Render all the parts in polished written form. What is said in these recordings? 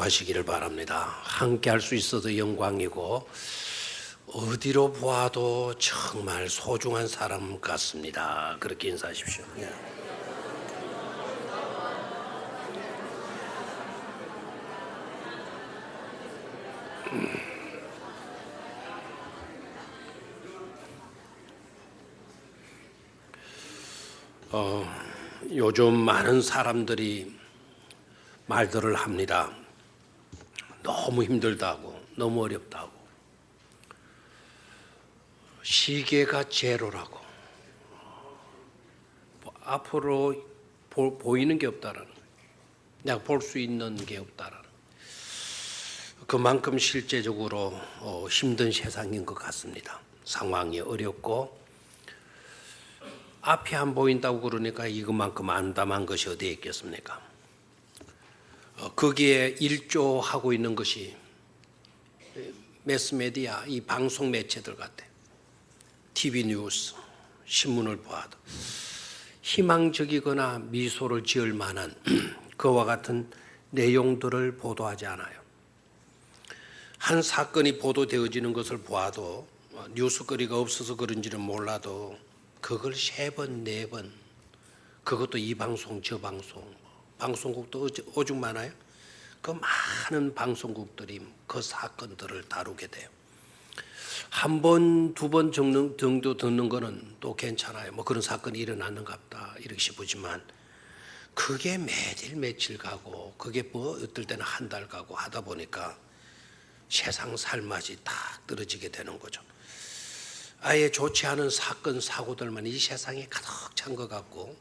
하시기를 바랍니다. 함께 할 수 있어서 영광이고 어디로 보아도 정말 소중한 사람 같습니다. 그렇게 인사하십시오. 요즘 많은 사람들이 말들을 합니다. 너무 힘들다고, 너무 어렵다고. 시계가 제로라고. 앞으로 보이는 게 없다라는 거예요. 내가 볼 수 있는 게 없다라는 거예요. 그만큼 실제적으로 힘든 세상인 것 같습니다. 상황이 어렵고 앞이 안 보인다고 그러니까 이것만큼 안담한 것이 어디에 있겠습니까? 거기에 일조하고 있는 것이 매스메디아, 이 방송 매체들 같아요. TV 뉴스, 신문을 보아도 희망적이거나 미소를 지을 만한 그와 같은 내용들을 보도하지 않아요. 한 사건이 보도되어지는 것을 보아도 뉴스거리가 없어서 그런지는 몰라도 그걸 3번, 4번, 그것도 이 방송, 저 방송, 방송국도 오죽 많아요. 그 많은 방송국들이 그 사건들을 다루게 돼요. 한 번, 2번 정도 듣는 거는 또 괜찮아요. 뭐 그런 사건이 일어났는가 보다 이렇게 싶으지만 그게 매일 며칠 가고 그게 뭐 어떨 때는 한 달 가고 하다 보니까 세상 살맛이 딱 떨어지게 되는 거죠. 아예 좋지 않은 사건, 사고들만 이 세상에 가득 찬 것 같고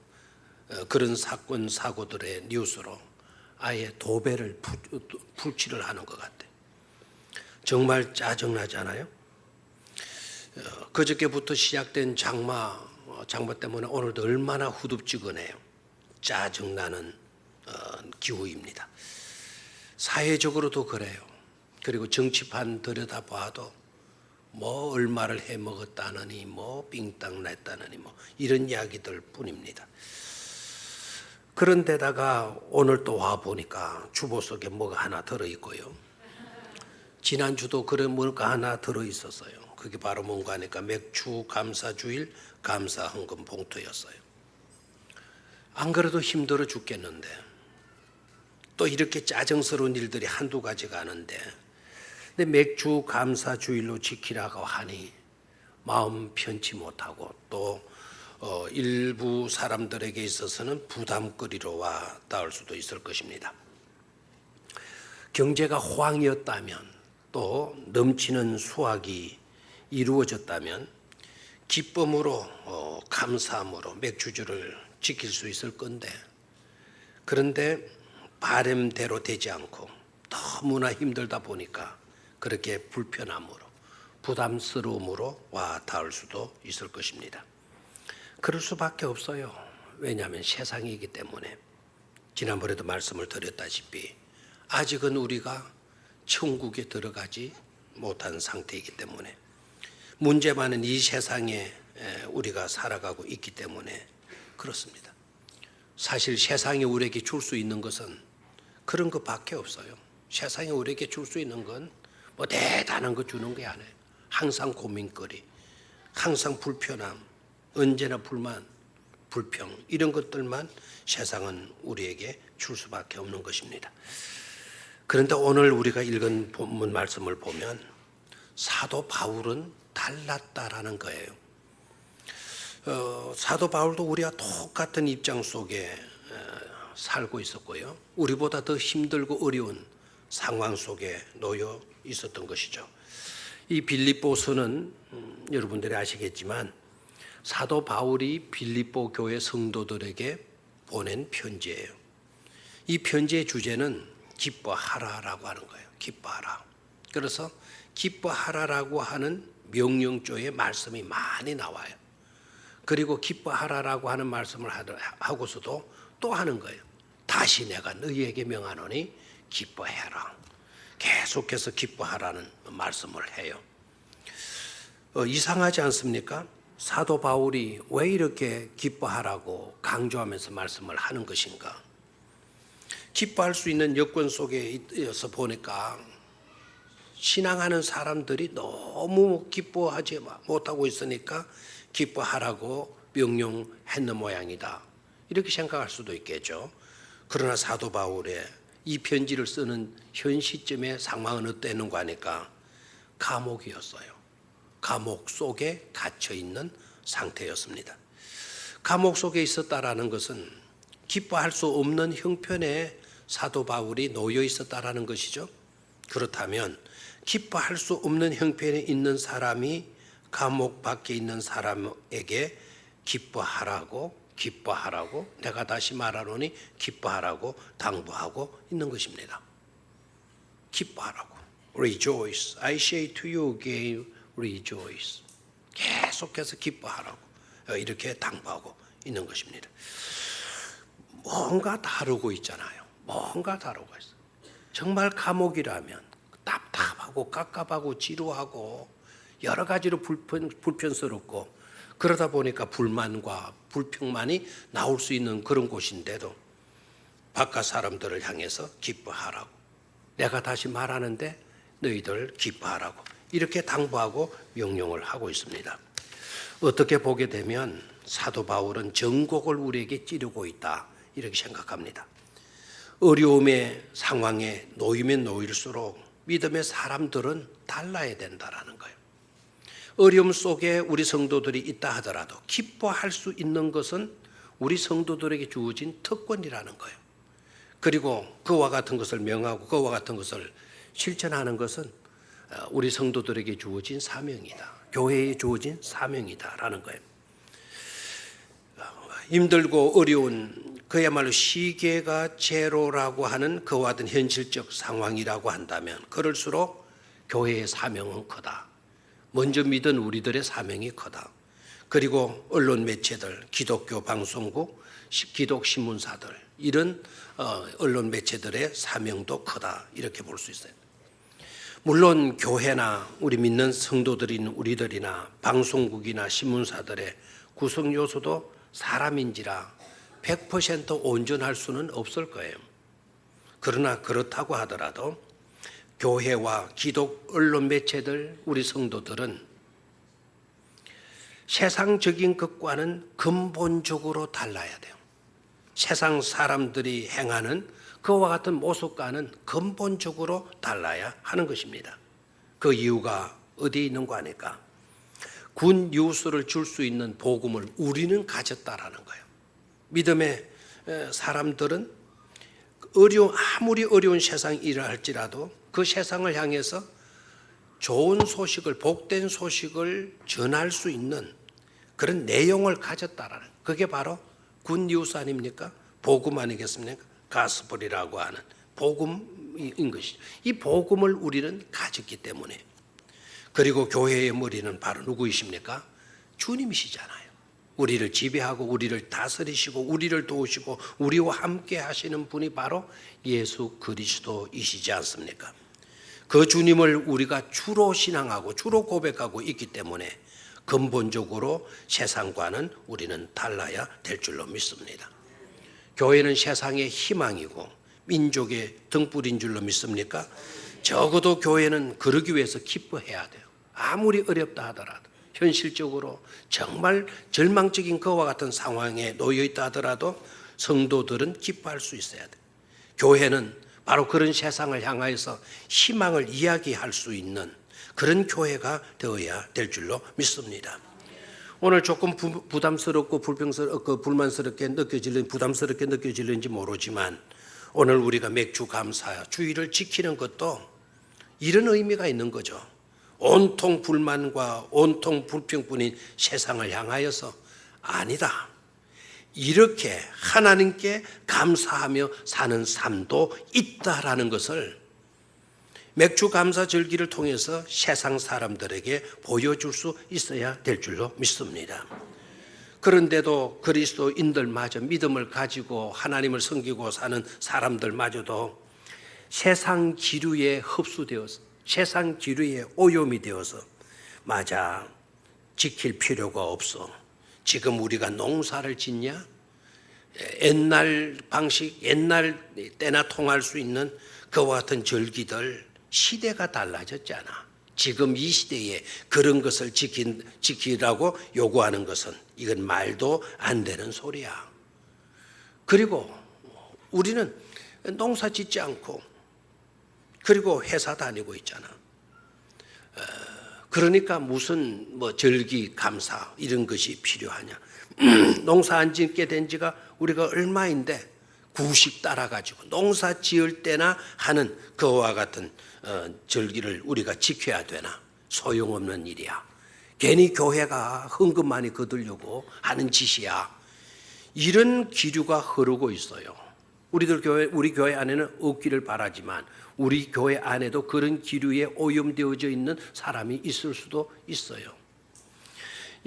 그런 사건, 사고들의 뉴스로 아예 도배를 풀칠을 하는 것 같아요. 정말 짜증나잖아요. 그저께부터 시작된 장마 때문에 오늘도 얼마나 후덥지근해요. 짜증나는 기후입니다. 사회적으로도 그래요. 그리고 정치판 들여다봐도 뭐 얼마를 해먹었다느니 뭐 삥땅 냈다느니 뭐 이런 이야기들 뿐입니다. 그런데다가 오늘 또 와보니까 주보 속에 뭐가 하나 들어있고요. 지난주도 그런 뭐가 하나 들어있었어요. 그게 바로 뭔가 하니까 맥주 감사주일 감사헌금 봉투였어요. 안 그래도 힘들어 죽겠는데 또 이렇게 짜증스러운 일들이 한두 가지가 아닌데 근데 맥주 감사주일로 지키라고 하니 마음 편치 못하고 또 일부 사람들에게 있어서는 부담거리로 와 닿을 수도 있을 것입니다. 경제가 호황이었다면 또 넘치는 수확이 이루어졌다면 기쁨으로 감사함으로 맥주주를 지킬 수 있을 건데 그런데 바람대로 되지 않고 너무나 힘들다 보니까 그렇게 불편함으로 부담스러움으로 와 닿을 수도 있을 것입니다. 그럴 수밖에 없어요. 왜냐하면 세상이기 때문에 지난번에도 말씀을 드렸다시피 아직은 우리가 천국에 들어가지 못한 상태이기 때문에 문제 많은 이 세상에 우리가 살아가고 있기 때문에 그렇습니다. 사실 세상에 우리에게 줄 수 있는 것은 그런 것밖에 없어요. 세상에 우리에게 줄 수 있는 건 뭐 대단한 거 주는 게 아니에요. 항상 고민거리, 항상 불편함, 언제나 불만, 불평 이런 것들만 세상은 우리에게 줄 수밖에 없는 것입니다. 그런데 오늘 우리가 읽은 본문 말씀을 보면 사도 바울은 달랐다라는 거예요. 사도 바울도 우리와 똑같은 입장 속에 살고 있었고요. 우리보다 더 힘들고 어려운 상황 속에 놓여 있었던 것이죠. 이 빌립보서는 여러분들이 아시겠지만 사도 바울이 빌립보 교회 성도들에게 보낸 편지예요. 이 편지의 주제는 기뻐하라라고 하는 거예요. 기뻐하라. 그래서 기뻐하라라고 하는 명령조의 말씀이 많이 나와요. 그리고 기뻐하라라고 하는 말씀을 하고서도 또 하는 거예요. 다시 내가 너희에게 명하노니 기뻐해라. 계속해서 기뻐하라는 말씀을 해요. 이상하지 않습니까? 사도 바울이 왜 이렇게 기뻐하라고 강조하면서 말씀을 하는 것인가? 기뻐할 수 있는 여건 속에 있어서 보니까 신앙하는 사람들이 너무 기뻐하지 못하고 있으니까 기뻐하라고 명령했는 모양이다. 이렇게 생각할 수도 있겠죠. 그러나 사도 바울의 이 편지를 쓰는 현 시점의 상황은 어땠는가 하니까 감옥이었어요. 감옥 속에 갇혀 있는 상태였습니다. 감옥 속에 있었다라는 것은 기뻐할 수 없는 형편에 사도 바울이 놓여 있었다라는 것이죠. 그렇다면 기뻐할 수 없는 형편에 있는 사람이 감옥 밖에 있는 사람에게 기뻐하라고 내가 다시 말하노니 기뻐하라고 당부하고 있는 것입니다. 기뻐하라고. Rejoice. I say to you again, rejoice. 계속해서 기뻐하라고 이렇게 당부하고 있는 것입니다. 뭔가 다루고 있잖아요. 뭔가 다루고 있어요. 정말 감옥이라면 답답하고 깝깝하고 지루하고 여러 가지로 불편스럽고 그러다 보니까 불만과 불평만이 나올 수 있는 그런 곳인데도 바깥 사람들을 향해서 기뻐하라고. 내가 다시 말하는데 너희들 기뻐하라고. 이렇게 당부하고 명령을 하고 있습니다. 어떻게 보게 되면 사도 바울은 정곡을 우리에게 찌르고 있다. 이렇게 생각합니다. 어려움의 상황에 놓이면 놓일수록 믿음의 사람들은 달라야 된다라는 거예요. 어려움 속에 우리 성도들이 있다 하더라도 기뻐할 수 있는 것은 우리 성도들에게 주어진 특권이라는 거예요. 그리고 그와 같은 것을 명하고 그와 같은 것을 실천하는 것은 우리 성도들에게 주어진 사명이다. 교회에 주어진 사명이다라는 거예요. 힘들고 어려운 그야말로 시계가 제로라고 하는 그와 같은 현실적 상황이라고 한다면 그럴수록 교회의 사명은 크다. 먼저 믿은 우리들의 사명이 크다. 그리고 언론 매체들, 기독교 방송국, 기독 신문사들 이런 언론 매체들의 사명도 크다. 이렇게 볼 수 있어요. 물론 교회나 우리 믿는 성도들인 우리들이나 방송국이나 신문사들의 구성 요소도 사람인지라 100% 온전할 수는 없을 거예요. 그러나 그렇다고 하더라도 교회와 기독 언론 매체들 우리 성도들은 세상적인 것과는 근본적으로 달라야 돼요. 세상 사람들이 행하는 그와 같은 모습과는 근본적으로 달라야 하는 것입니다. 그 이유가 어디에 있는가 하니까 굿 뉴스를 줄 수 있는 복음을 우리는 가졌다라는 거예요. 믿음의 사람들은 아무리 어려운 세상이라 할지라도 그 세상을 향해서 좋은 소식을, 복된 소식을 전할 수 있는 그런 내용을 가졌다라는 그게 바로 굿 뉴스 아닙니까? 복음 아니겠습니까? 가스펠이라고 하는 복음인 것이죠. 이 복음을 우리는 가졌기 때문에 그리고 교회의 머리는 바로 누구이십니까? 주님이시잖아요. 우리를 지배하고 우리를 다스리시고 우리를 도우시고 우리와 함께 하시는 분이 바로 예수 그리스도이시지 않습니까? 그 주님을 우리가 주로 신앙하고 주로 고백하고 있기 때문에 근본적으로 세상과는 우리는 달라야 될 줄로 믿습니다. 교회는 세상의 희망이고 민족의 등불인 줄로 믿습니까? 적어도 교회는 그러기 위해서 기뻐해야 돼요. 아무리 어렵다 하더라도 현실적으로 정말 절망적인 그와 같은 상황에 놓여 있다 하더라도 성도들은 기뻐할 수 있어야 돼요. 교회는 바로 그런 세상을 향하여서 희망을 이야기할 수 있는 그런 교회가 되어야 될 줄로 믿습니다. 오늘 조금 부담스럽고 불만스럽게 느껴질는지 모르지만 오늘 우리가 맥주 감사 주의를 지키는 것도 이런 의미가 있는 거죠. 온통 불만과 온통 불평뿐인 세상을 향하여서 아니다. 이렇게 하나님께 감사하며 사는 삶도 있다라는 것을 맥주 감사 절기를 통해서 세상 사람들에게 보여줄 수 있어야 될 줄로 믿습니다. 그런데도 그리스도인들마저 믿음을 가지고 하나님을 섬기고 사는 사람들마저도 세상 기류에 흡수되어서 세상 기류에 오염이 되어서 맞아 지킬 필요가 없어. 지금 우리가 농사를 짓냐? 옛날 방식, 옛날 때나 통할 수 있는 그와 같은 절기들, 시대가 달라졌잖아. 지금 이 시대에 그런 것을 지키라고 요구하는 것은 이건 말도 안 되는 소리야. 그리고 우리는 농사 짓지 않고 그리고 회사 다니고 있잖아. 그러니까 무슨 뭐 절기 감사 이런 것이 필요하냐. 농사 안 짓게 된 지가 우리가 얼마인데 구식 따라가지고 농사 지을 때나 하는 그와 같은 절기를 우리가 지켜야 되나. 소용없는 일이야. 괜히 교회가 헌금 많이 거두려고 하는 짓이야. 이런 기류가 흐르고 있어요. 우리 교회 안에는 없기를 바라지만 우리 교회 안에도 그런 기류에 오염되어져 있는 사람이 있을 수도 있어요.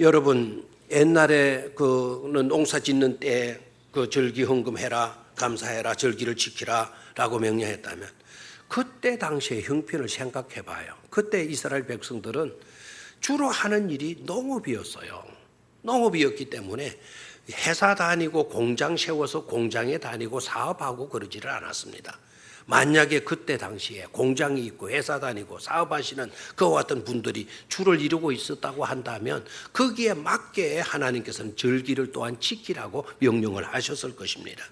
여러분, 옛날에 그는 농사 짓는 때 그 절기 헌금해라, 감사해라, 절기를 지키라라고 명령했다면 그때 당시의 형편을 생각해 봐요. 그때 이스라엘 백성들은 주로 하는 일이 농업이었어요. 농업이었기 때문에 회사 다니고 공장 세워서 공장에 다니고 사업하고 그러지를 않았습니다. 만약에 그때 당시에 공장이 있고 회사 다니고 사업하시는 그와 같은 분들이 주를 이루고 있었다고 한다면 거기에 맞게 하나님께서는 절기를 또한 지키라고 명령을 하셨을 것입니다.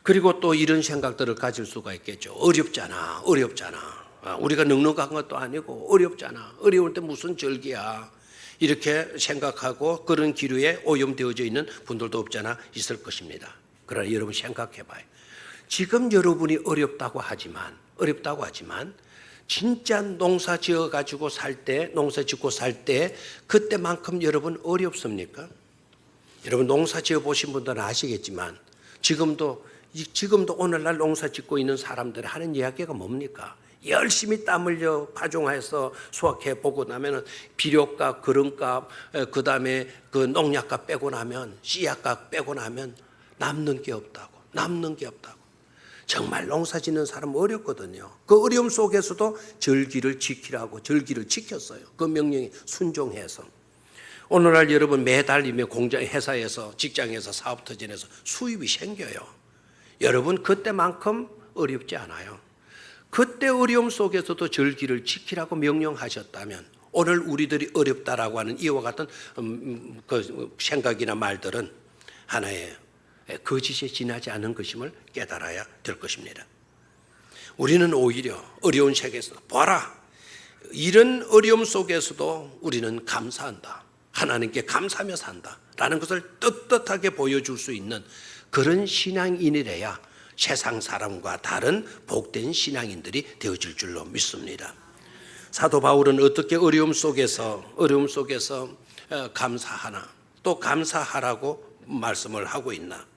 그리고 또 이런 생각들을 가질 수가 있겠죠. 어렵잖아. 우리가 넉넉한 것도 아니고 어렵잖아. 어려울 때 무슨 절기야. 이렇게 생각하고 그런 기류에 오염되어져 있는 분들도 없잖아 있을 것입니다. 그러나 여러분 생각해 봐요. 지금 여러분이 어렵다고 하지만 진짜 농사 지어 가지고 농사 짓고 살 때 그때만큼 여러분 어렵습니까? 여러분 농사 지어 보신 분들은 아시겠지만 지금도 오늘날 농사 짓고 있는 사람들이 하는 이야기가 뭡니까? 열심히 땀 흘려 파종해서 수확해 보고 나면은 비료값, 거름값, 그 다음에 그 농약값 빼고 나면 씨앗값 빼고 나면 남는 게 없다고. 정말 농사 짓는 사람 어렵거든요. 그 어려움 속에서도 절기를 지키라고 절기를 지켰어요. 그 명령에 순종해서. 오늘날 여러분 매달리면 공장, 회사에서, 직장에서, 사업터전에서 수입이 생겨요. 여러분 그때만큼 어렵지 않아요. 그때 어려움 속에서도 절기를 지키라고 명령하셨다면 오늘 우리들이 어렵다라고 하는 이와 같은 그 생각이나 말들은 하나의 거짓에 지나지 않은 것임을 깨달아야 될 것입니다. 우리는 오히려 어려운 세계에서 봐라. 이런 어려움 속에서도 우리는 감사한다. 하나님께 감사하며 산다라는 것을 떳떳하게 보여줄 수 있는 그런 신앙인이래야 세상 사람과 다른 복된 신앙인들이 되어질 줄로 믿습니다. 사도 바울은 어떻게 어려움 속에서 감사하나 또 감사하라고 말씀을 하고 있나?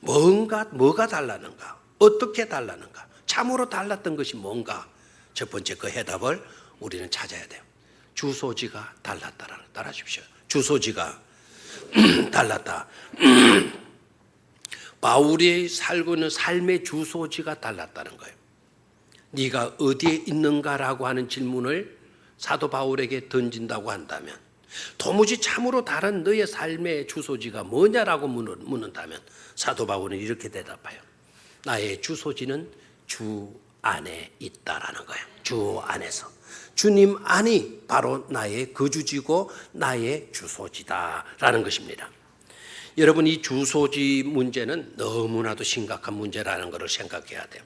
뭐가 달랐는가? 어떻게 달랐는가? 참으로 달랐던 것이 뭔가? 첫 번째 그 해답을 우리는 찾아야 돼요. 주소지가 달랐다라는 거 따라하십시오. 주소지가 달랐다. 바울이 살고 있는 삶의 주소지가 달랐다는 거예요. 네가 어디에 있는가라고 하는 질문을 사도 바울에게 던진다고 한다면 도무지 참으로 다른 너의 삶의 주소지가 뭐냐라고 묻는다면 사도 바울은 이렇게 대답해요. 나의 주소지는 주 안에 있다라는 거예요. 주 안에서. 주님 안이 바로 나의 거주지고 나의 주소지다라는 것입니다. 여러분 이 주소지 문제는 너무나도 심각한 문제라는 것을 생각해야 돼요.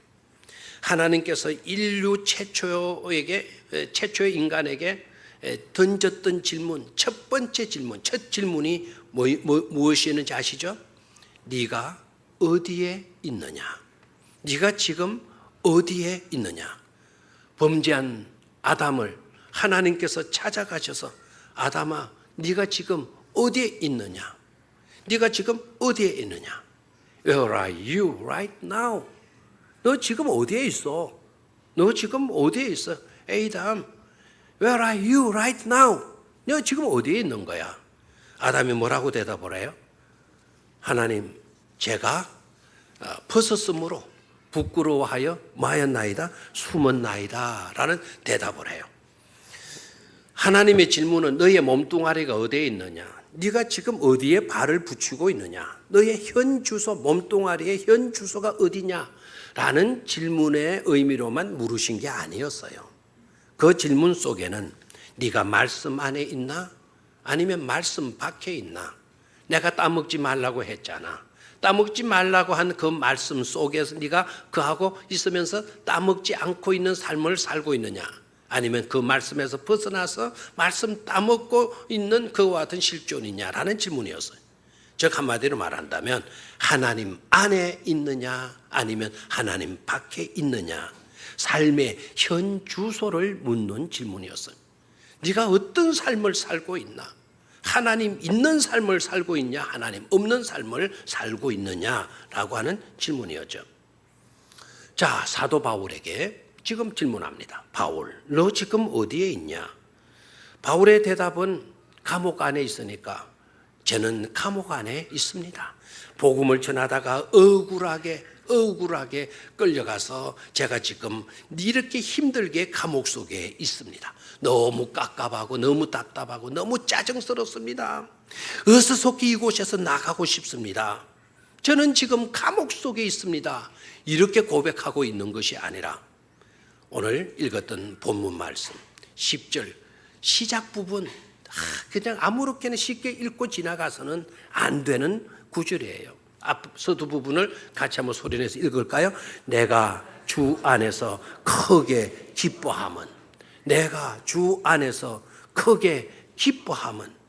하나님께서 인류 최초의 인간에게 던졌던 질문, 첫 번째 질문, 첫 질문이 무엇이었는지 아시죠? 네가 어디에 있느냐? 네가 지금 어디에 있느냐? 범죄한 아담을 하나님께서 찾아가셔서 아담아, 네가 지금 어디에 있느냐? 네가 지금 어디에 있느냐? Where are you right now? 너 지금 어디에 있어? 너 지금 어디에 있어? 에이담, Where are you right now? 너 지금 어디에 있는 거야? 아담이 뭐라고 대답을 해요? 하나님, 제가 벗었으므로 부끄러워하여 마였나이다, 숨었나이다 라는 대답을 해요. 하나님의 질문은 너의 몸뚱아리가 어디에 있느냐? 네가 지금 어디에 발을 붙이고 있느냐? 너의 현 주소, 몸뚱아리의 현 주소가 어디냐? 라는 질문의 의미로만 물으신 게 아니었어요. 그 질문 속에는 네가 말씀 안에 있나? 아니면 말씀 밖에 있나? 내가 따먹지 말라고 했잖아. 따먹지 말라고 한 그 말씀 속에서 네가 그하고 있으면서 따먹지 않고 있는 삶을 살고 있느냐? 아니면 그 말씀에서 벗어나서 말씀 따먹고 있는 그와 같은 실존이냐라는 질문이었어요. 즉 한마디로 말한다면 하나님 안에 있느냐 아니면 하나님 밖에 있느냐, 삶의 현 주소를 묻는 질문이었어요. 네가 어떤 삶을 살고 있나? 하나님 있는 삶을 살고 있냐, 하나님 없는 삶을 살고 있느냐라고 하는 질문이었죠. 자, 사도 바울에게 지금 질문합니다. 바울, 너 지금 어디에 있냐? 바울의 대답은 감옥 안에 있으니까 저는 감옥 안에 있습니다. 복음을 전하다가 억울하게 끌려가서 제가 지금 이렇게 힘들게 감옥 속에 있습니다. 너무 깝깝하고 너무 답답하고 너무 짜증스럽습니다. 어수선히 이곳에서 나가고 싶습니다. 저는 지금 감옥 속에 있습니다. 이렇게 고백하고 있는 것이 아니라 오늘 읽었던 본문 말씀 10절 시작 부분 그냥 아무렇게나 쉽게 읽고 지나가서는 안 되는 구절이에요. 앞서 두 부분을 같이 한번 소리내서 읽을까요? 내가 주 안에서 크게 기뻐함은, 내가 주 안에서 크게 기뻐함은.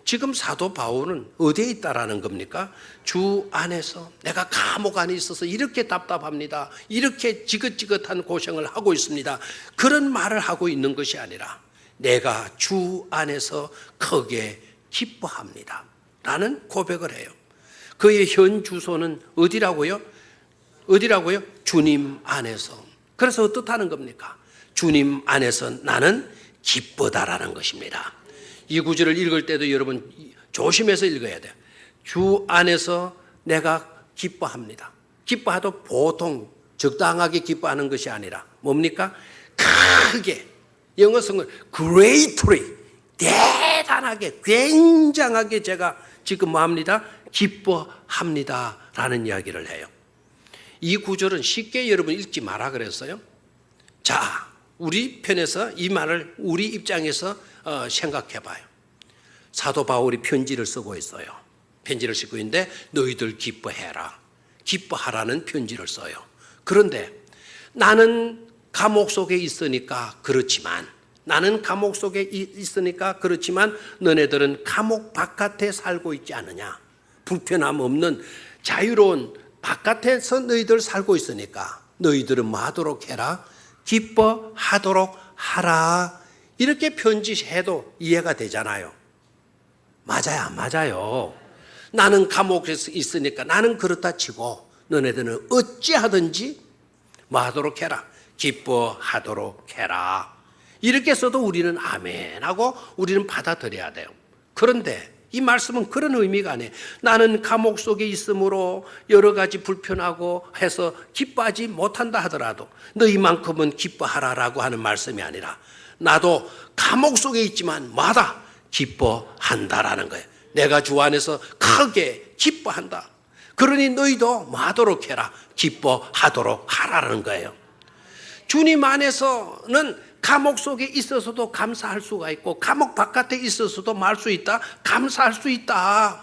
지금 사도 바울은 어디에 있다라는 겁니까? 주 안에서. 내가 감옥 안에 있어서 이렇게 답답합니다. 이렇게 지긋지긋한 고생을 하고 있습니다. 그런 말을 하고 있는 것이 아니라 내가 주 안에서 크게 기뻐합니다 라는 고백을 해요. 그의 현 주소는 어디라고요? 주님 안에서. 그래서 어떻다는 겁니까? 주님 안에서 나는 기쁘다라는 것입니다. 이 구절을 읽을 때도 여러분 조심해서 읽어야 돼요. 주 안에서 내가 기뻐합니다. 기뻐해도 보통 적당하게 기뻐하는 것이 아니라 뭡니까? 크게, 영어 성은 greatly, 대단하게, 굉장하게 제가 지금 뭐합니다? 기뻐합니다 라는 이야기를 해요. 이 구절은 쉽게 여러분 읽지 마라 그랬어요. 자, 우리 편에서 이 말을 우리 입장에서 생각해 봐요. 사도 바울이 편지를 쓰고 있어요. 편지를 쓰고 있는데 너희들 기뻐해라, 기뻐하라는 편지를 써요. 그런데 나는 감옥 속에 있으니까 그렇지만, 너네들은 감옥 바깥에 살고 있지 않느냐? 불편함 없는 자유로운 바깥에서 너희들 살고 있으니까 너희들은 뭐 하도록 해라? 기뻐하도록 하라. 이렇게 편지해도 이해가 되잖아요. 맞아요, 안 맞아요? 나는 감옥에 있으니까 나는 그렇다 치고 너네들은 어찌하든지 뭐 하도록 해라? 기뻐하도록 해라. 이렇게 써도 우리는 아멘하고 우리는 받아들여야 돼요. 그런데 이 말씀은 그런 의미가 아니에요. 나는 감옥 속에 있으므로 여러 가지 불편하고 해서 기뻐하지 못한다 하더라도 너희만큼은 기뻐하라라고 하는 말씀이 아니라 나도 감옥 속에 있지만 마다 기뻐한다라는 거예요. 내가 주 안에서 크게 기뻐한다. 그러니 너희도 하도록 해라. 기뻐하도록 하라는 거예요. 주님 안에서는 감옥 속에 있어서도 감사할 수가 있고 감옥 바깥에 있어서도 말 수 있다, 감사할 수 있다.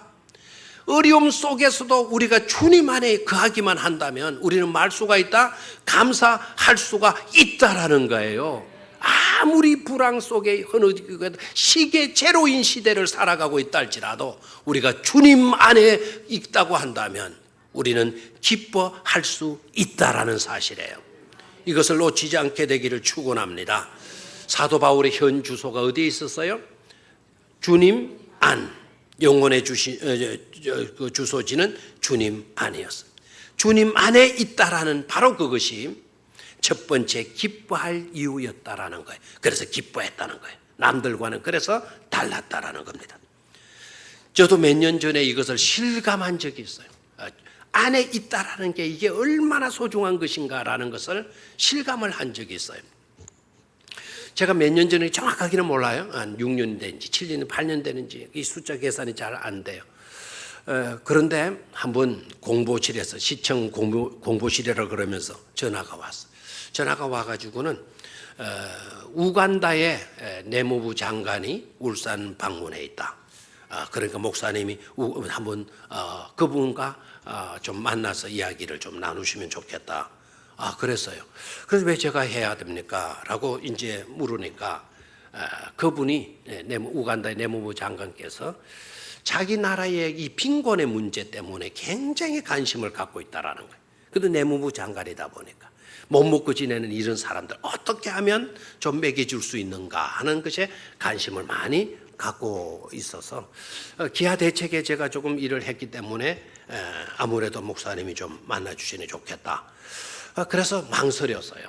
어려움 속에서도 우리가 주님 안에 거하기만 한다면 우리는 말 수가 있다, 감사할 수가 있다라는 거예요. 아무리 불황 속에 시계 제로인 시대를 살아가고 있다 할지라도 우리가 주님 안에 있다고 한다면 우리는 기뻐할 수 있다라는 사실이에요. 이것을 놓치지 않게 되기를 축원합니다. 사도 바울의 현 주소가 어디에 있었어요? 주님 안. 영혼의 주소지는 주님 안이었어요. 주님 안에 있다라는 바로 그것이 첫 번째 기뻐할 이유였다라는 거예요. 그래서 기뻐했다는 거예요. 남들과는 그래서 달랐다라는 겁니다. 저도 몇 년 전에 이것을 실감한 적이 있어요. 안에 있다라는 게 이게 얼마나 소중한 것인가라는 것을 실감을 한 적이 있어요. 제가 몇 년 전에 정확하게는 몰라요. 한 6년 되는지 7년, 8년 되는지 이 숫자 계산이 잘 안 돼요. 그런데 한번 공보실에서 시청 공보실이라 그러면서 전화가 왔어. 전화가 와가지고는 우간다의 내무부 장관이 울산 방문해 있다. 그러니까 목사님이 한번 그분과 좀 만나서 이야기를 좀 나누시면 좋겠다. 그랬어요. 그래서 왜 제가 해야 됩니까? 라고 이제 물으니까 그분이 우간다의 내무부 장관께서 자기 나라의 이 빈곤의 문제 때문에 굉장히 관심을 갖고 있다라는 거예요. 그래도 내무부 장관이다 보니까 못 먹고 지내는 이런 사람들 어떻게 하면 좀 먹여줄 수 있는가 하는 것에 관심을 많이 갖고 있어서 기아 대책에 제가 조금 일을 했기 때문에 아무래도 목사님이 좀 만나주시니 좋겠다. 그래서 망설였어요.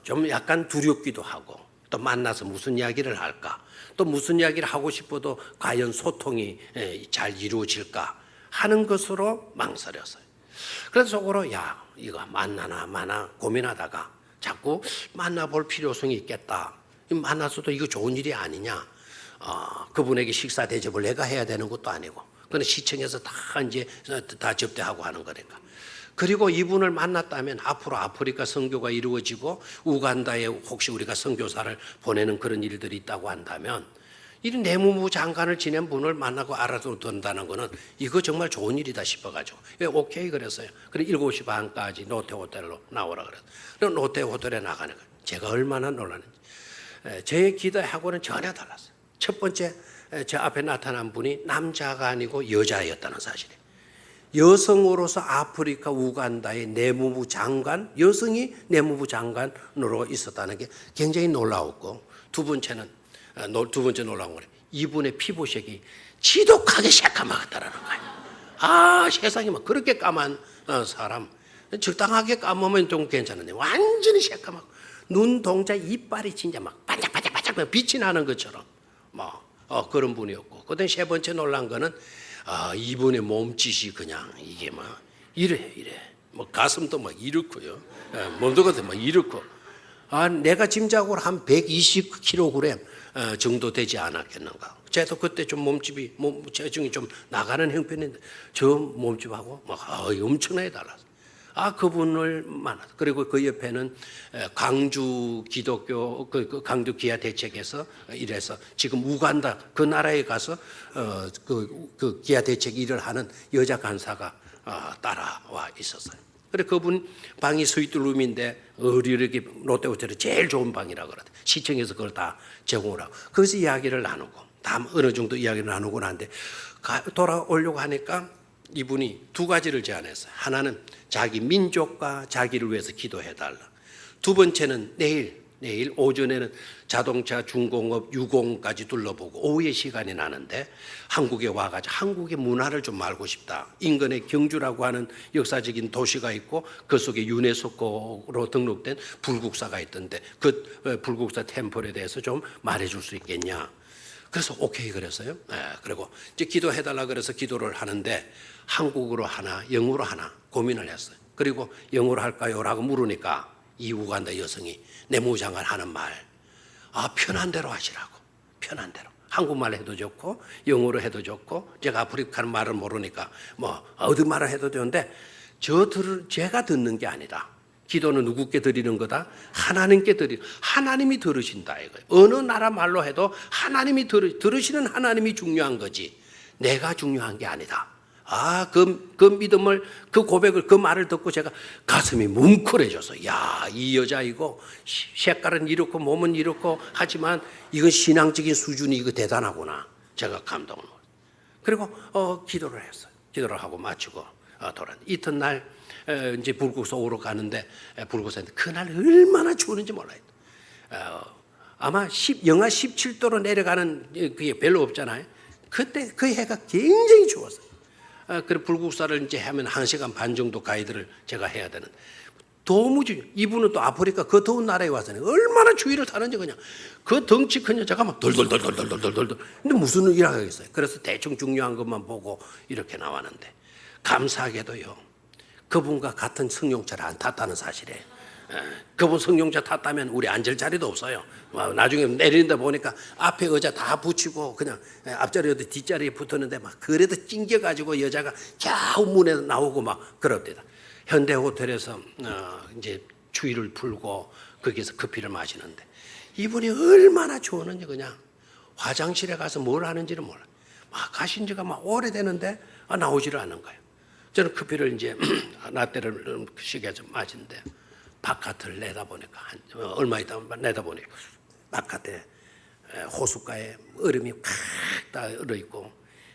좀 약간 두렵기도 하고 또 만나서 무슨 이야기를 할까, 또 무슨 이야기를 하고 싶어도 과연 소통이 잘 이루어질까 하는 것으로 망설였어요. 그래서 속으로 야 이거 만나나 마나 고민하다가 자꾸 만나볼 필요성이 있겠다. 만나서도 이거 좋은 일이 아니냐. 그분에게 식사 대접을 내가 해야 되는 것도 아니고 그건 시청에서 다 이제 다 접대하고 하는 거니까. 그리고 이분을 만났다면 앞으로 아프리카 선교가 이루어지고 우간다에 혹시 우리가 선교사를 보내는 그런 일들이 있다고 한다면 이 내무부 장관을 지낸 분을 만나고 알아둔다는 거는 이거 정말 좋은 일이다 싶어가지고 오케이 그랬어요. 그래 7시 반까지 노태 호텔로 나오라 그랬어요. 그럼 노태 호텔에 나가는 거예요. 제가 얼마나 놀랐는지. 제 기도하고는 전혀 달랐어요. 첫 번째 제 앞에 나타난 분이 남자가 아니고 여자였다는 사실이에요. 여성으로서 아프리카 우간다의 내무부 장관, 여성이 내무부 장관으로 있었다는 게 굉장히 놀라웠고 두 번째 놀라운 거는 이분의 피부색이 지독하게 새까맣다라는 거예요. 세상에 막 그렇게 까만 사람 적당하게 감으면 좀 괜찮은데 완전히 새까맣고 눈 동자 이빨이 진짜 막 반짝반짝반짝 빛이 나는 것처럼 그런 분이었고 그다음에 세 번째 놀란 거는 이분의 몸짓이 그냥 이게 막 이래 가슴도 막 이렇고요. 몸도 같은 막 이렇고 내가 짐작으로 한 120kg 정도 되지 않았겠는가. 저도 그때 좀 체중이 좀 나가는 형편인데 저 몸집하고 막 엄청나게 달랐어요. 그분을 만났어. 그리고 그 옆에는 광주 기독교 광주 기아 대책에서 일해서 지금 우간다 그 나라에 가서 그 기아 대책 일을 하는 여자 간사가 따라와 있었어요. 그래 그분 방이 스위트룸인데 어리르게 롯데호텔이 제일 좋은 방이라 그러대. 시청에서 그걸 다 제공을 하고 거기서 이야기를 나누고 다음 어느 정도 이야기를 나누고 나는데 돌아오려고 하니까 이분이 두 가지를 제안했어요. 하나는 자기 민족과 자기를 위해서 기도해달라. 두 번째는 내일 오전에는 자동차 중공업 유공까지 둘러보고 오후에 시간이 나는데 한국에 와가지고 한국의 문화를 좀 알고 싶다. 인근에 경주라고 하는 역사적인 도시가 있고 그 속에 유네스코로 등록된 불국사가 있던데 그 불국사 템플에 대해서 좀 말해줄 수 있겠냐. 그래서 오케이 그랬어요. 그리고 이제 기도해달라 그래서 기도를 하는데 한국어로 하나 영어로 하나 고민을 했어요. 그리고 영어로 할까요? 라고 물으니까 이 우간다 여성이 내무장관 하는 말 편한 대로 하시라고. 편한 대로. 한국말 해도 좋고 영어로 해도 좋고 제가 아프리카 말을 모르니까 어디 말을 해도 되는데 제가 듣는 게 아니다. 기도는 누구께 드리는 거다? 하나님께 하나님이 들으신다 이거예요. 어느 나라 말로 해도 하나님이 들으시는 하나님이 중요한 거지 내가 중요한 게 아니다. 그 믿음을 그 고백을 그 말을 듣고 제가 가슴이 뭉클해져서 이 여자 이거 색깔은 이렇고 몸은 이렇고 하지만 이건 신앙적인 수준이 이거 대단하구나. 제가 감동을 먹었어요. 그리고 기도를 했어요. 기도를 하고 마치고 돌아왔는데 이튿날 이제 불국사 오러 가는데 불국사인데 그날 얼마나 추웠는지 몰라요. 아마 영하 17도로 내려가는 그게 별로 없잖아요. 그때 그 해가 굉장히 추웠어요. 그래 불국사를 이제 하면 1시간 반 정도 가이드를 제가 해야 되는. 도무지 이분은 또 아프리카 그 더운 나라에 와서는 얼마나 추위를 타는지 그냥 그 덩치 큰 여자가 막 돌돌돌돌돌돌돌돌. 근데 무슨 일을 하겠어요. 그래서 대충 중요한 것만 보고 이렇게 나왔는데 감사하게도요. 그분과 같은 승용차를 안 탔다는 사실에 그분 성경자 탔다면 우리 앉을 자리도 없어요. 나중에 내리는데 보니까 앞에 의자 다 붙이고 그냥 앞자리에도 뒷자리에 붙었는데 막 그래도 찡겨가지고 여자가 겨우 문에 나오고 막 그럽니다. 현대호텔에서 이제 추위를 풀고 거기서 커피를 마시는데 이분이 얼마나 좋으는지 그냥 화장실에 가서 뭘 하는지를 몰라. 막 가신 지가 막 오래되는데 나오지를 않는 거예요. 저는 커피를 이제 라떼를 시켜서 마시는데 바깥을 내다보니까 얼마 있다 내다보니까 바깥에 호숫가에 얼음이 팍 다 얼어있고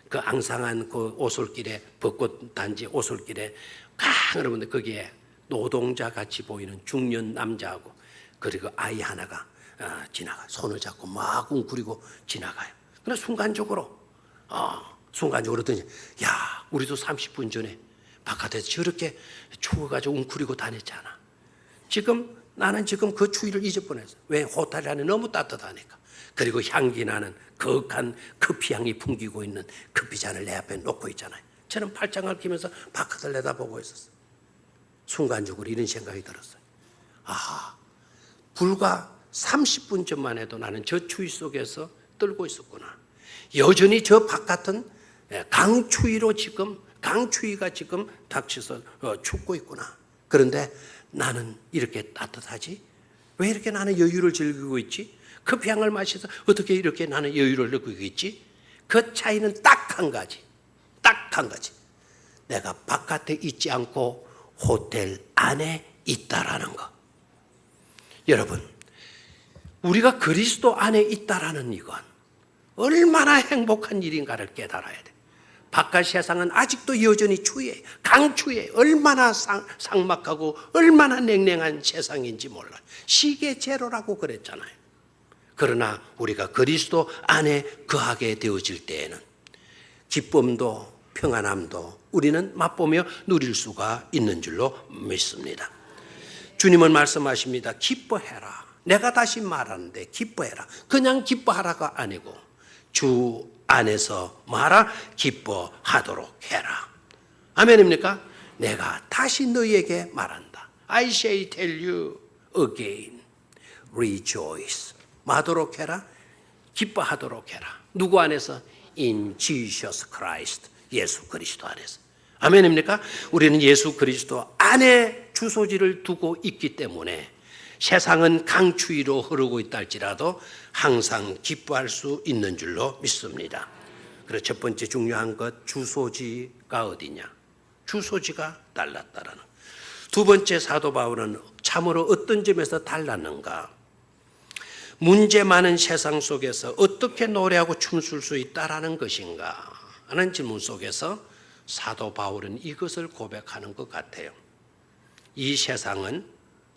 그 앙상한 그 오솔길에 벚꽃 단지 오솔길에 팍 얼어있는데 거기에 노동자 같이 보이는 중년 남자하고 그리고 아이 하나가 지나가 손을 잡고 막 웅크리고 지나가요. 그러나 순간적으로 더니 야 우리도 30분 전에 바깥에서 저렇게 추워가지고 웅크리고 다녔잖아. 나는 지금 그 추위를 잊어버렸어. 왜? 호텔 안에 너무 따뜻하니까. 그리고 향기 나는 거룩한 커피 향이 풍기고 있는 커피잔을 내 앞에 놓고 있잖아요. 저는 팔짱을 끼면서 바깥을 내다보고 있었어요. 순간적으로 이런 생각이 들었어요. 불과 30분 전만 해도 나는 저 추위 속에서 떨고 있었구나. 여전히 저 바깥은 강추위가 지금 닥쳐서 춥고 있구나. 그런데 나는 이렇게 따뜻하지? 왜 이렇게 나는 여유를 즐기고 있지? 커피향을 마셔서 어떻게 이렇게 나는 여유를 느끼고 있지? 그 차이는 딱 한 가지. 내가 바깥에 있지 않고 호텔 안에 있다라는 거. 여러분, 우리가 그리스도 안에 있다라는 이건 얼마나 행복한 일인가를 깨달아야 돼. 바깥 세상은 아직도 여전히 추위에 강추위에 얼마나 삭막하고 얼마나 냉랭한 세상인지 몰라요. 시계 제로라고 그랬잖아요. 그러나 우리가 그리스도 안에 거하게 되어질 때에는 기쁨도 평안함도 우리는 맛보며 누릴 수가 있는 줄로 믿습니다. 주님은 말씀하십니다. 기뻐해라. 내가 다시 말하는데 기뻐해라. 그냥 기뻐하라가 아니고 주 안에서 말아 기뻐하도록 해라. 아멘입니까? 내가 다시 너희에게 말한다. I say tell you again. Rejoice. 마도록 해라. 기뻐하도록 해라. 누구 안에서? In Jesus Christ. 예수 그리스도 안에서. 아멘입니까? 우리는 예수 그리스도 안에 주소지를 두고 있기 때문에 세상은 강추위로 흐르고 있다 할지라도 항상 기뻐할 수 있는 줄로 믿습니다. 그래서 첫 번째 중요한 것, 주소지가 어디냐? 주소지가 달랐다라는. 두 번째, 사도 바울은 참으로 어떤 점에서 달랐는가? 문제 많은 세상 속에서 어떻게 노래하고 춤출 수 있다라는 것인가 하는 질문 속에서 사도 바울은 이것을 고백하는 것 같아요. 이 세상은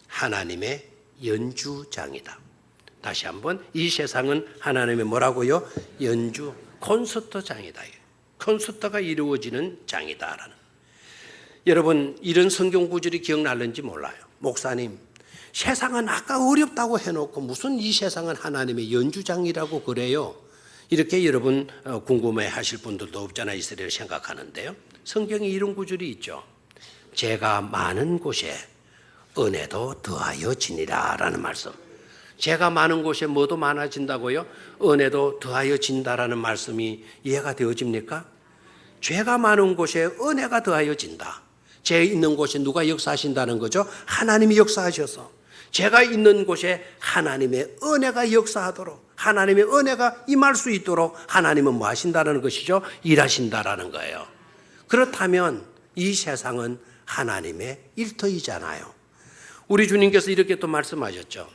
하나님의 연주장이다. 다시 한번, 이 세상은 하나님의 뭐라고요? 콘서트장이다. 콘서트가 이루어지는 장이다라는. 여러분, 이런 성경 구절이 기억날는지 몰라요. 목사님, 세상은 아까 어렵다고 해놓고 무슨 이 세상은 하나님의 연주장이라고 그래요? 이렇게 여러분 궁금해하실 분들도 없잖아 있으리라 생각하는데요. 성경에 이런 구절이 있죠. 제가 많은 곳에 은혜도 더하여 지니라 라는 말씀. 제가 많은 곳에 뭐도 많아진다고요? 은혜도 더하여 진다라는 말씀이 이해가 되어집니까? 죄가 많은 곳에 은혜가 더하여 진다. 죄 있는 곳에 누가 역사하신다는 거죠? 하나님이 역사하셔서 제가 있는 곳에 하나님의 은혜가 역사하도록, 하나님의 은혜가 임할 수 있도록 하나님은 뭐 하신다는 것이죠? 일하신다라는 거예요. 그렇다면 이 세상은 하나님의 일터이잖아요. 우리 주님께서 이렇게 또 말씀하셨죠.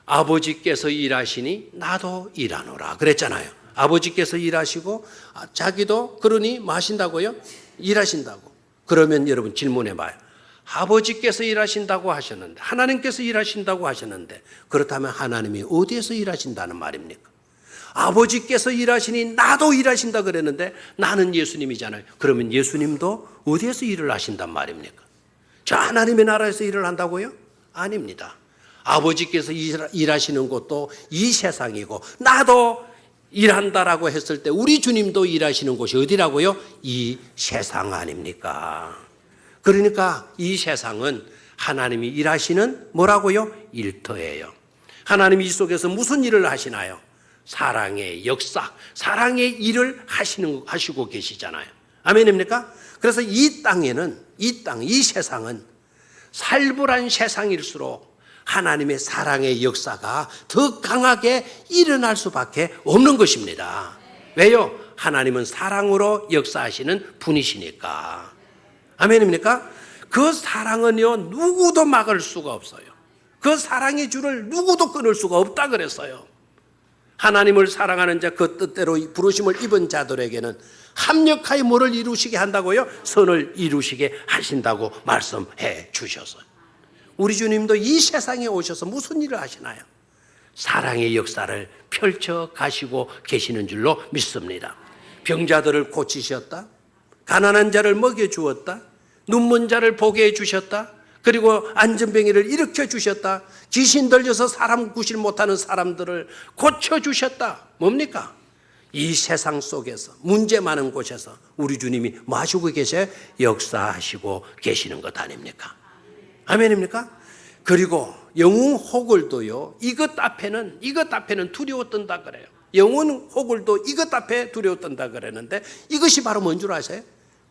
아버지께서 일하시니 나도 일하노라 그랬잖아요. 아버지께서 일하시고 자기도 그러니 뭐 하신다고요? 일하신다고. 그러면 여러분 질문해 봐요. 아버지께서 일하신다고 하셨는데, 하나님께서 일하신다고 하셨는데, 그렇다면 하나님이 어디에서 일하신다는 말입니까? 아버지께서 일하시니 나도 일하신다 그랬는데 나는 예수님이잖아요. 그러면 예수님도 어디에서 일을 하신단 말입니까? 저 하나님의 나라에서 일을 한다고요? 아닙니다. 아버지께서 일하시는 곳도 이 세상이고 나도 일한다라고 했을 때 우리 주님도 일하시는 곳이 어디라고요? 이 세상 아닙니까? 그러니까 이 세상은 하나님이 일하시는 뭐라고요? 일터예요. 하나님이 이 속에서 무슨 일을 하시나요? 사랑의 역사, 사랑의 일을 하시고 계시잖아요. 아멘입니까? 그래서 이 땅에는, 이 세상은 살벌한 세상일수록 하나님의 사랑의 역사가 더 강하게 일어날 수밖에 없는 것입니다. 왜요? 하나님은 사랑으로 역사하시는 분이시니까. 아멘입니까? 그 사랑은요, 누구도 막을 수가 없어요. 그 사랑의 줄을 누구도 끊을 수가 없다 그랬어요. 하나님을 사랑하는 자, 그 뜻대로 부르심을 입은 자들에게는 합력하여 뭐를 이루시게 한다고요? 선을 이루시게 하신다고 말씀해 주셨어요. 우리 주님도 이 세상에 오셔서 무슨 일을 하시나요? 사랑의 역사를 펼쳐 가시고 계시는 줄로 믿습니다. 병자들을 고치셨다, 가난한 자를 먹여 주었다, 눈먼 자를 보게 해 주셨다, 그리고 안전병이를 일으켜 주셨다, 귀신 들려서 사람 구실 못하는 사람들을 고쳐 주셨다. 뭡니까? 이 세상 속에서 문제 많은 곳에서 우리 주님이 뭐 하시고 계세요? 역사하시고 계시는 것 아닙니까? 아멘입니까? 그리고 영웅 호글도요, 이것 앞에는 두려워 떤다 그래요. 영웅 호글도 이것 앞에 두려워 떤다 그랬는데 이것이 바로 뭔 줄 아세요?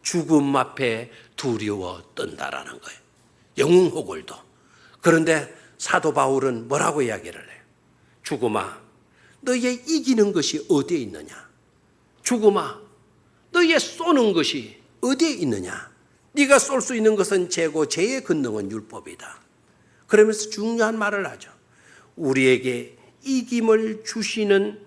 죽음 앞에 두려워 떤다라는 거예요. 영웅 호글도. 그런데 사도 바울은 뭐라고 이야기를 해요? 죽음아, 너의 이기는 것이 어디에 있느냐? 죽음아, 너의 쏘는 것이 어디에 있느냐? 네가 쏠 수 있는 것은 죄고 죄의 권능은 율법이다. 그러면서 중요한 말을 하죠. 우리에게 이김을 주시는,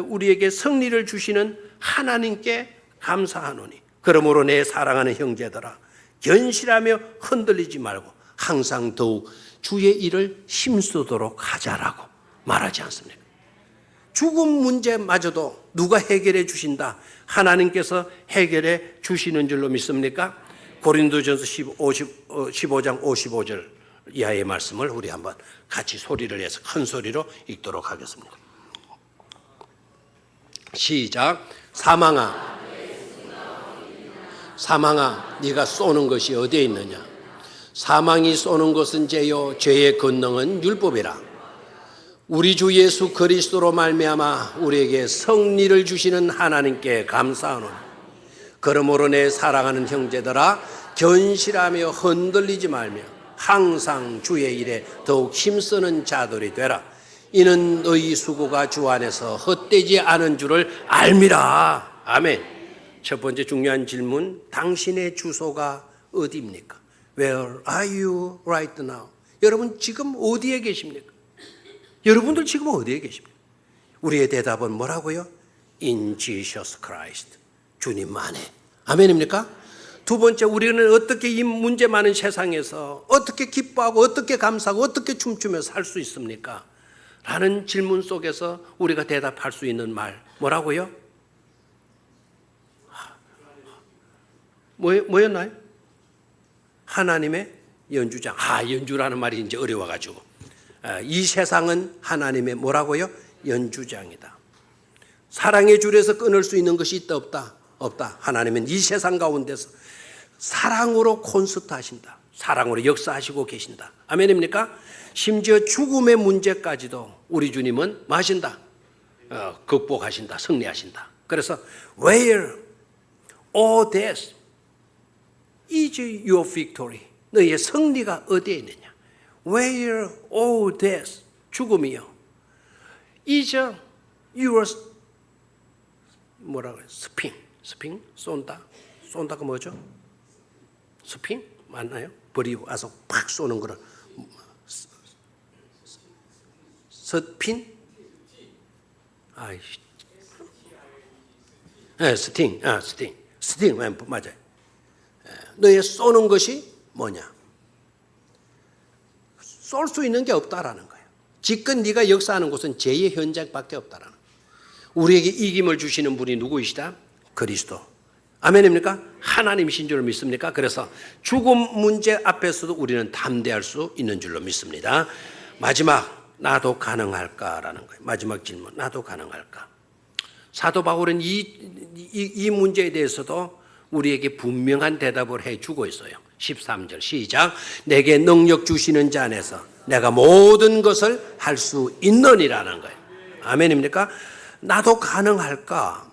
우리에게 승리를 주시는 하나님께 감사하노니 그러므로 내 사랑하는 형제들아, 견실하며 흔들리지 말고 항상 더욱 주의 일을 힘쓰도록 하자라고 말하지 않습니까? 죽음 문제마저도 누가 해결해 주신다? 하나님께서 해결해 주시는 줄로 믿습니까? 고린도전서 15장 55절 이하의 말씀을 우리 한번 같이 소리를 내서 큰 소리로 읽도록 하겠습니다. 시작. 사망아, 사망아, 네가 쏘는 것이 어디에 있느냐? 사망이 쏘는 것은 죄요, 죄의 권능은 율법이라. 우리 주 예수 그리스도로 말미암아 우리에게 승리를 주시는 하나님께 감사하노니 그러므로 내 사랑하는 형제들아, 견실하며 흔들리지 말며 항상 주의 일에 더욱 힘쓰는 자들이 되라. 이는 너희 수고가 주 안에서 헛되지 않은 줄을 알미라. 아멘. 첫 번째 중요한 질문, 당신의 주소가 어디입니까? Where are you right now? 여러분 지금 어디에 계십니까? 여러분들 지금 어디에 계십니까? 우리의 대답은 뭐라고요? In Jesus Christ. 주님 안에. 아멘입니까? 두 번째, 우리는 어떻게 이 문제 많은 세상에서 어떻게 기뻐하고 어떻게 감사하고 어떻게 춤추며 살 수 있습니까? 라는 질문 속에서 우리가 대답할 수 있는 말 뭐라고요? 뭐였나요? 하나님의 연주장. 연주라는 말이 이제 어려워가지고. 이 세상은 하나님의 뭐라고요? 연주장이다. 사랑의 줄에서 끊을 수 있는 것이 있다 없다? 없다. 하나님은 이 세상 가운데서 사랑으로 콘서트 하신다. 사랑으로 역사하시고 계신다. 아멘입니까? 심지어 죽음의 문제까지도 우리 주님은 뭐 하신다? 극복하신다. 승리하신다. 그래서 Where, O death, is your victory? 너의 승리가 어디에 있느냐? Where, O death, 죽음이요, is your 뭐라고 해요? 스핑? 쏜다가 뭐죠? 스핑? 맞나요? 버리고 와서 팍 쏘는 거를 스핀? 스팅 맞아요. 너의 쏘는 것이 뭐냐? 쏠 수 있는 게 없다라는 거예요. 지금 네가 역사하는 곳은 죄의 현장밖에 없다라는 거예요. 우리에게 이김을 주시는 분이 누구이시다? 그리스도. 아멘입니까? 하나님이신 줄 믿습니까? 그래서 죽음 문제 앞에서도 우리는 담대할 수 있는 줄로 믿습니다. 마지막, 나도 가능할까라는 거예요. 마지막 질문, 나도 가능할까? 사도 바울은 이 문제에 대해서도 우리에게 분명한 대답을 해주고 있어요. 13절 시작. 내게 능력 주시는 자 안에서 내가 모든 것을 할 수 있느니라는 거예요. 아멘입니까? 나도 가능할까?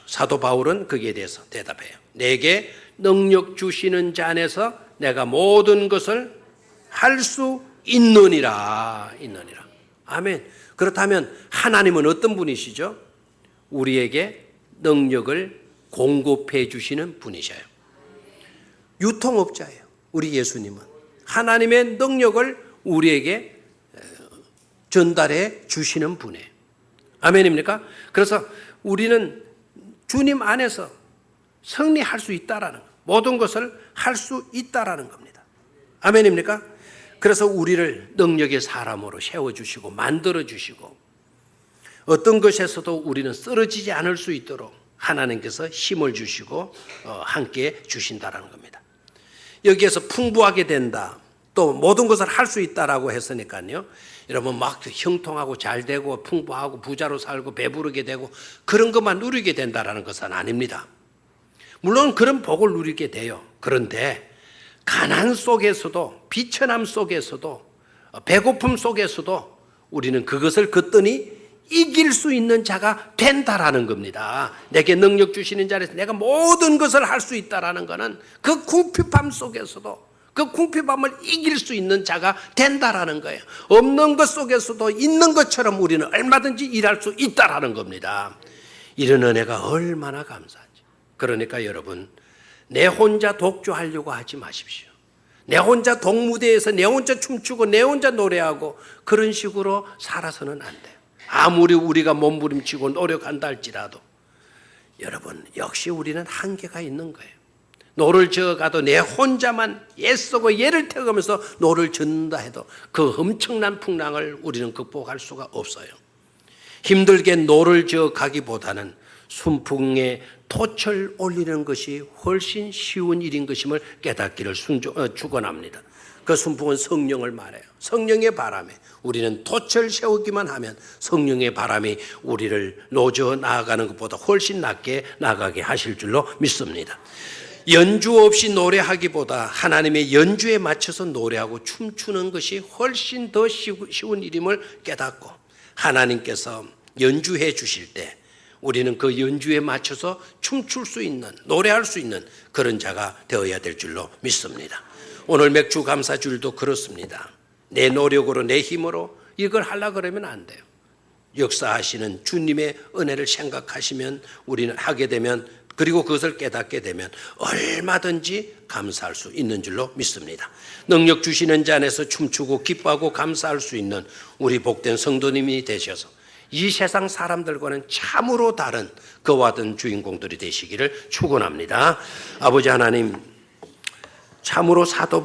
사도 바울은 거기에 대해서 대답해요. 내게 능력 주시는 자 안에서 내가 모든 것을 할 수 있느니라. 아멘. 그렇다면 하나님은 어떤 분이시죠? 우리에게 능력을 공급해 주시는 분이셔요. 유통업자예요. 우리 예수님은 하나님의 능력을 우리에게 전달해 주시는 분이에요. 아멘입니까? 그래서 우리는 주님 안에서 승리할 수 있다라는 것, 모든 것을 할 수 있다라는 겁니다. 아멘입니까? 그래서 우리를 능력의 사람으로 세워주시고 만들어주시고 어떤 것에서도 우리는 쓰러지지 않을 수 있도록 하나님께서 힘을 주시고 함께 주신다라는 겁니다. 여기에서 풍부하게 된다, 또 모든 것을 할 수 있다라고 했으니까요. 여러분 막 형통하고 잘 되고 풍부하고 부자로 살고 배부르게 되고 그런 것만 누리게 된다라는 것은 아닙니다. 물론 그런 복을 누리게 돼요. 그런데 가난 속에서도 비천함 속에서도 배고픔 속에서도 우리는 그것을 거뜬히 이길 수 있는 자가 된다라는 겁니다. 내게 능력 주시는 자에서 내가 모든 것을 할 수 있다라는 것은 그 궁핍함 속에서도 그 궁핍함을 이길 수 있는 자가 된다라는 거예요. 없는 것 속에서도 있는 것처럼 우리는 얼마든지 일할 수 있다라는 겁니다. 이런 은혜가 얼마나 감사한지. 그러니까 여러분, 내 혼자 독주하려고 하지 마십시오. 내 혼자 동무대에서 내 혼자 춤추고 내 혼자 노래하고 그런 식으로 살아서는 안 돼요. 아무리 우리가 몸부림치고 노력한다 할지라도 여러분, 역시 우리는 한계가 있는 거예요. 노를 저어가도 내 혼자만 애쓰고 예를 태우면서 노를 젓는다 해도 그 엄청난 풍랑을 우리는 극복할 수가 없어요. 힘들게 노를 저어가기보다는 순풍에 돛을 올리는 것이 훨씬 쉬운 일인 것임을 깨닫기를 축원합니다. 그 순풍은 성령을 말해요. 성령의 바람에 우리는 돛을 세우기만 하면 성령의 바람이 우리를 노저 나아가는 것보다 훨씬 낫게 나가게 하실 줄로 믿습니다. 연주 없이 노래하기보다 하나님의 연주에 맞춰서 노래하고 춤추는 것이 훨씬 더 쉬운 일임을 깨닫고 하나님께서 연주해 주실 때 우리는 그 연주에 맞춰서 춤출 수 있는, 노래할 수 있는 그런 자가 되어야 될 줄로 믿습니다. 오늘 맥주 감사주일도 그렇습니다. 내 노력으로 내 힘으로 이걸 하려고 그러면 안 돼요. 역사하시는 주님의 은혜를 생각하시면 우리는 하게 되면, 그리고 그것을 깨닫게 되면 얼마든지 감사할 수 있는 줄로 믿습니다. 능력 주시는 자 안에서 춤추고 기뻐하고 감사할 수 있는 우리 복된 성도님이 되셔서 이 세상 사람들과는 참으로 다른 그와 같은 주인공들이 되시기를 축원합니다. 아버지 하나님, 참으로 사도